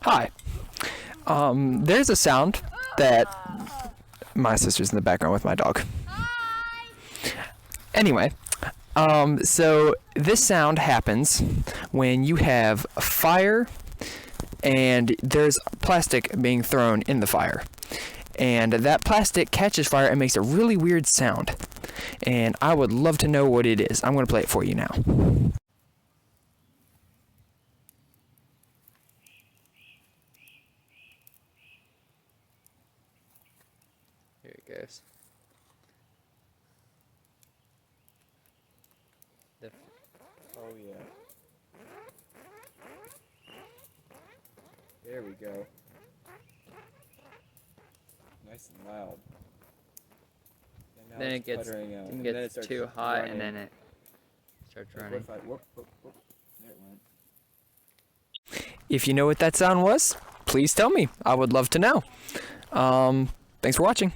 Hi. There's a sound that my sister's in the background with my dog. Anyway, so this sound happens when you have fire and there's plastic being thrown in the fire. And that plastic catches fire and makes a really weird sound. And I would love to know what it is. I'm going to play it for you now. Here it goes. Oh yeah. There we go. Nice and loud. And now Then it it's gets puttering out. it And gets then it starts too hot, running. and then it starts Like, running. what if I, whoop, whoop, whoop. There it went. If you know what that sound was, please tell me. I would love to know. Thanks for watching.